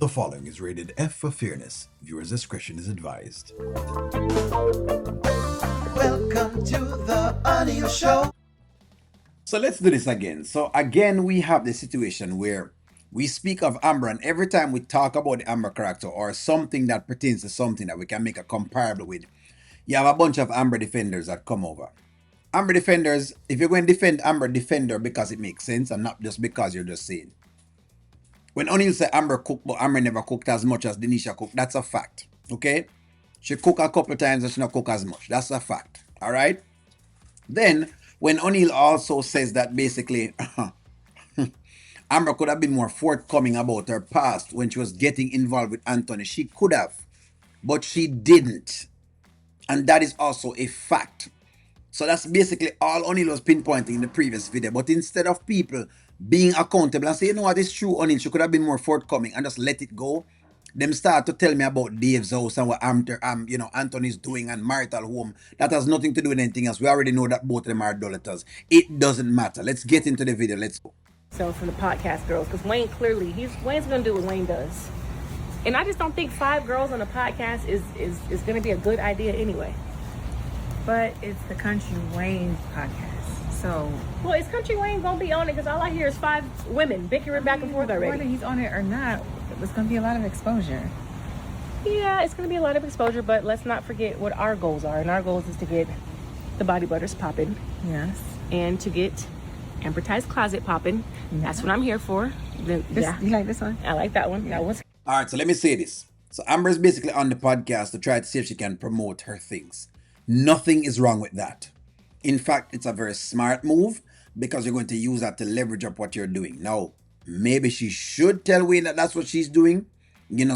The following is rated F for fairness. Viewers' discretion is advised. Welcome to the Anil Show. So let's do this again. So again, we have the situation where we speak of Amber, and every time we talk about the Amber character or something that pertains to something that we can make a comparable with, you have a bunch of Amber defenders that come over. Amber defenders, if you're going to defend Amber, defender because it makes sense and not just because you're just saying. When O'Neal say Amber cooked, but Amber never cooked as much as Denisha cooked, that's a fact. Okay? She cooked a couple of times and she not cook as much. That's a fact. Alright? Then, when O'Neal also says that basically Amber could have been more forthcoming about her past when she was getting involved with Anthony, she could have. But she didn't. And that is also a fact. So that's basically all O'Neal was pinpointing in the previous video. But instead of people being accountable and say, you know what, it's true, O'Neal, she could have been more forthcoming and just let it go, them start to tell me about Dave's house and what Anthony's doing and marital home. That has nothing to do with anything else. We already know that both of them are idolaters. It doesn't matter. Let's get into the video. Let's go. So from the podcast girls, because Wayne clearly, Wayne's going to do what Wayne does. And I just don't think 5 girls on a podcast is going to be a good idea anyway. But it's the Kountry Wayne podcast, so... Well, is Kountry Wayne going to be on it? Because all I hear is 5 women bickering back and forth already. Whether he's on it or not, it's going to be a lot of exposure. Yeah, it's going to be a lot of exposure, but let's not forget what our goals are. And our goals is to get the body butters popping. Yes. And to get Ambertized Closet popping. Yeah. That's what I'm here for. You like this one? I like that one. Yeah. That was... All right, so let me say this. So Amber is basically on the podcast to try to see if she can promote her things. Nothing is wrong with that. In fact, it's a very smart move because you're going to use that to leverage up what you're doing. Now, maybe she should tell Wayne that that's what she's doing,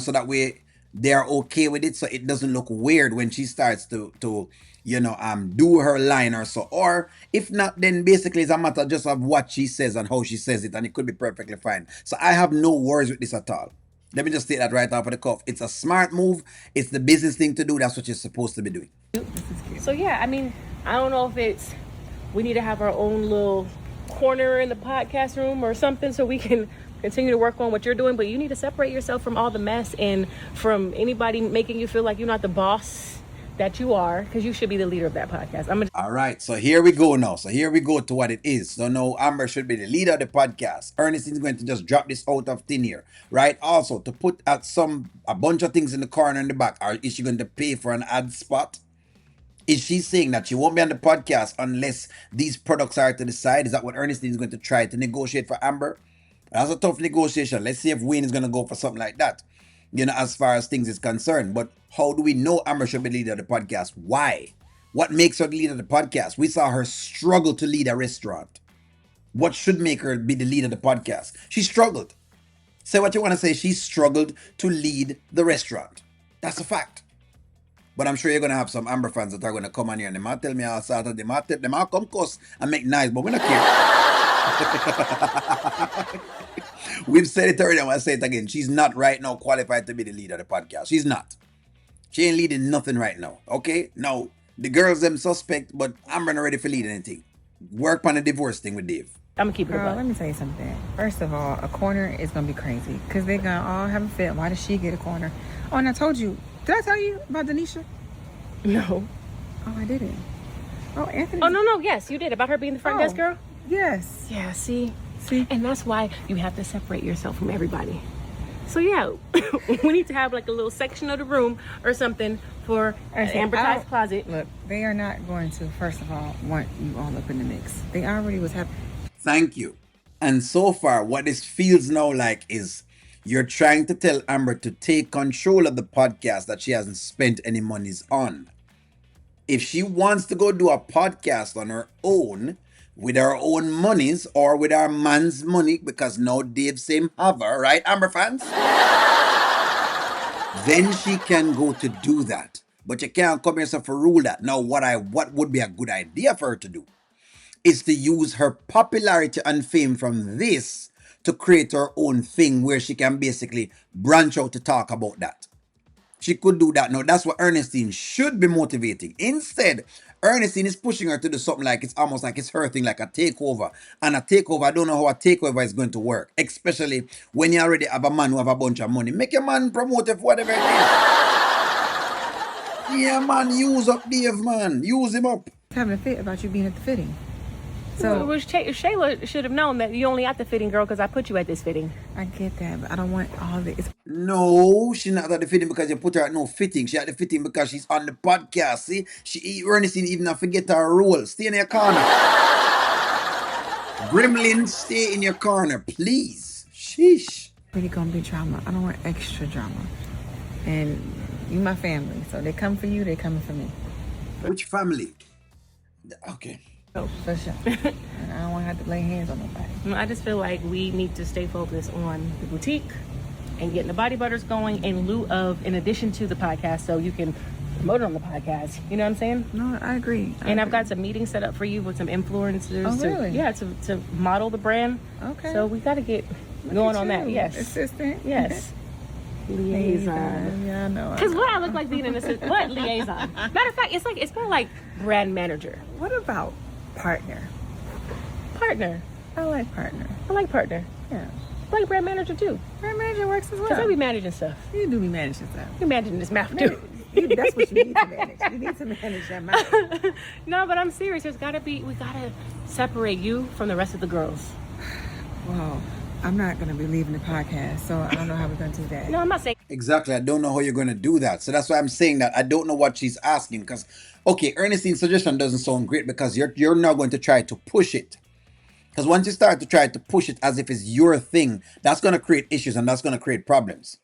so that way they're okay with it, so it doesn't look weird when she starts to do her line or so. Or if not, then basically it's a matter just of what she says and how she says it, and it could be perfectly fine. So I have no worries with this at all. Let me just take that right off of the cuff. It's a smart move. It's the business thing to do. That's what you're supposed to be doing. So yeah, I mean, I don't know if we need to have our own little corner in the podcast room or something so we can continue to work on what you're doing, but you need to separate yourself from all the mess and from anybody making you feel like you're not the boss that you are, because you should be the leader of that podcast. All right, so here we go now. So here we go to what it is. So now Amber should be the leader of the podcast. Ernestine is going to just drop this out of thin air, right? Also, to put a bunch of things in the corner and the back. Or is she going to pay for an ad spot? Is she saying that she won't be on the podcast unless these products are to the side? Is that what Ernestine is going to try to negotiate for Amber? That's a tough negotiation. Let's see if Wayne is going to go for something like that, as far as things is concerned. But how do we know Amber should be leader of the podcast? Why? What makes her the leader of the podcast? We saw her struggle to lead a restaurant. What should make her be the leader of the podcast? She struggled. Say what you want to say. She struggled to lead the restaurant. That's a fact. But I'm sure you're going to have some Amber fans that are going to come on here and they might tell me all Saturday, they might come cuss and make nice, but we don't care. We've said it already, and I'll say it again. She's not right now qualified to be the leader of the podcast. She's not. She ain't leading nothing right now, okay? Now, the girls, them suspect, but Amber not ready for leading anything. Work on the divorce thing with Dave. I'm going to keep it Girl, let me tell you something. First of all, a corner is going to be crazy because they're going to all have a fit. Why does she get a corner? Oh, and I told you. Did I tell you about Denisha? No. Oh, I didn't. Oh, Anthony. Oh, no. Yes, you did. About her being the front desk girl? Yes. Yeah, see? And that's why you have to separate yourself from everybody. So, yeah, we need to have like a little section of the room or something for an Ambertized Closet. Look, they are not going to, first of all, want you all up in the mix. They already was having... Thank you. And so far, what this feels now like is you're trying to tell Amber to take control of the podcast that she hasn't spent any monies on. If she wants to go do a podcast on her own, with her own monies or with her man's money, because now Dave same have her, right, Amber fans? Then she can go to do that. But you can't come yourself to rule that. Now, what would be a good idea for her to do is to use her popularity and fame from this to create her own thing where she can basically branch out to talk about that. She could do that. Now, that's what Ernestine should be motivating. Instead, Ernestine is pushing her to do something like it's almost like it's her thing, like a takeover. And a takeover, I don't know how a takeover is going to work, especially when you already have a man who have a bunch of money. Make your man promote it for whatever it is. Yeah, man, use up Dave, man. Use him up. Having a fit about you being at the fitting. So So Shayla should have known that you only at the fitting, girl, because I put you at this fitting. I get that, but I don't want all this. No, she's not at the fitting because you put her at no fitting. She at the fitting because she's on the podcast. See, Ernestine even not forget her role. Stay in your corner. Gremlin, stay in your corner, please. Sheesh. Really gonna be drama. I don't want extra drama. And you my family, so they come for you, they coming for me. Which family? Okay. For sure. And I don't want to have to lay hands on nobody. I just feel like we need to stay focused on the boutique and getting the body butters going in addition to the podcast, so you can promote it on the podcast. You know what I'm saying? No, I agree. And I've got some meetings set up for you with some influencers. Oh, really? To model the brand. Okay. So we got to get Look going at on that. you, Yes. assistant. Yes. Liaison. Yeah, I know. Because what I look like being an assistant? What liaison? Matter of fact, it's more like brand manager. What about partner? Partner. I like partner. I like partner. Yeah. I like brand manager too. Brand manager works as Because I well. be managing stuff. You do be managing stuff. You managing this mouth too. That's what you need to manage. You need to manage that mouth. No, but I'm serious. We gotta separate you from the rest of the girls. Well, I'm not gonna be leaving the podcast, so I don't know how we're gonna do that. No, I'm not saying. Exactly. I don't know how you're going to do that. So that's why I'm saying that I don't know what she's asking. Because, okay, Ernestine's suggestion doesn't sound great because you're now going to try to push it. Because once you start to try to push it as if it's your thing, that's going to create issues and that's going to create problems.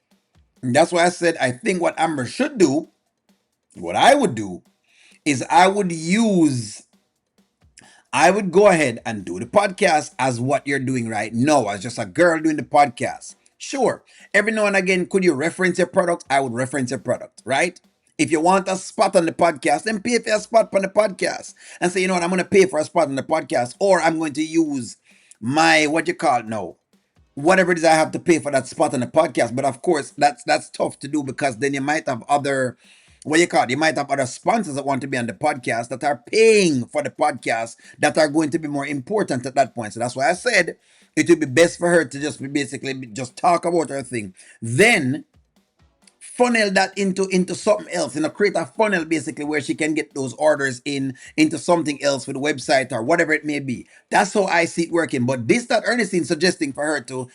And that's why I said I think what Amber should do, what I would do, is I would go ahead and do the podcast as what you're doing right now, as just a girl doing the podcast. Sure, every now and again, could you reference your product? I would reference your product, right? If you want a spot on the podcast, then pay for a spot on the podcast. And say, you know what, I'm going to pay for a spot on the podcast, or I'm going to use my, what you call it now, whatever it is I have to pay for that spot on the podcast. But of course, that's tough to do because then you might have other, what you call it, you might have other sponsors that want to be on the podcast that are paying for the podcast that are going to be more important at that point. So that's why I said it would be best for her to just basically just talk about her thing. Then funnel that into something else, create a funnel basically where she can get those orders into something else with the website or whatever it may be. That's how I see it working. But this that Ernestine suggesting for her to,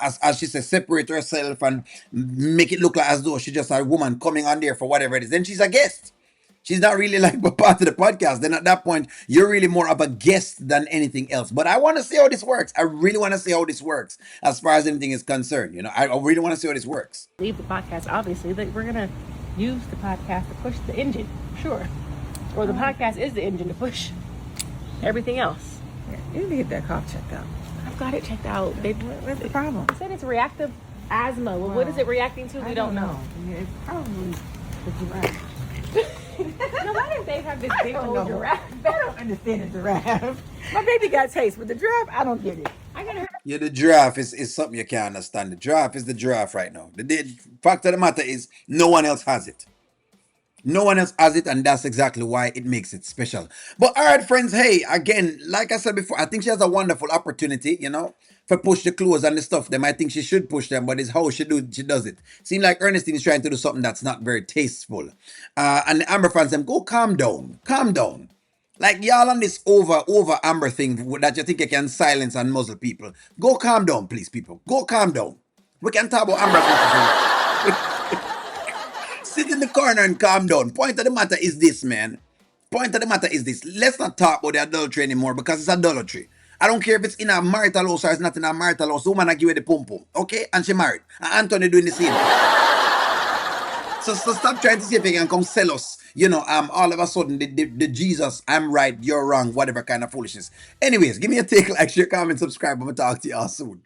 as she says, separate herself and make it look like as though she's just a woman coming on there for whatever it is, then she's a guest. She's not really like part of the podcast. Then at that point, you're really more of a guest than anything else. But I want to see how this works. I really want to see how this works as far as anything is concerned. I really want to see how this works. Leave the podcast, obviously. Like, we're gonna use the podcast to push the engine, sure. Or the podcast is the engine to push everything else. Yeah, you need to get that cough checked out. I've got it checked out. What's the problem? They said it's reactive asthma. Well, what is it reacting to? We don't know. Yeah, it's probably the giraffe. No, why didn't they have this big old giraffe? I don't understand the giraffe. My baby got taste, but the giraffe, I don't get it. I gotta hear. Yeah, the giraffe is something you can't understand. The giraffe is the giraffe right now. The fact of the matter is no one else has it. No one else has it, and that's exactly why it makes it special. But all right, friends, hey, again, like I said before, I think she has a wonderful opportunity, for push the clothes and the stuff. Them, I think she should push them, but it's how she does it. Seems like Ernestine is trying to do something that's not very tasteful. And the Amber fans, them, go calm down. Calm down. Like y'all on this over Amber thing that you think you can silence and muzzle people. Go calm down, please, people. Go calm down. We can talk about Amber. Sit in the corner and calm down. Point of the matter is this, man. Point of the matter is this. Let's not talk about the adultery anymore because it's adultery. I don't care if it's in a marital house or it's not in a marital house. The woman I give you the pum pum, okay? And she married. And Anthony doing the same. So stop trying to see if you can come sell us. All of a sudden the Jesus, I'm right, you're wrong, whatever kind of foolishness. Anyways, give me a take, like, share, comment, subscribe. I'm gonna talk to y'all soon.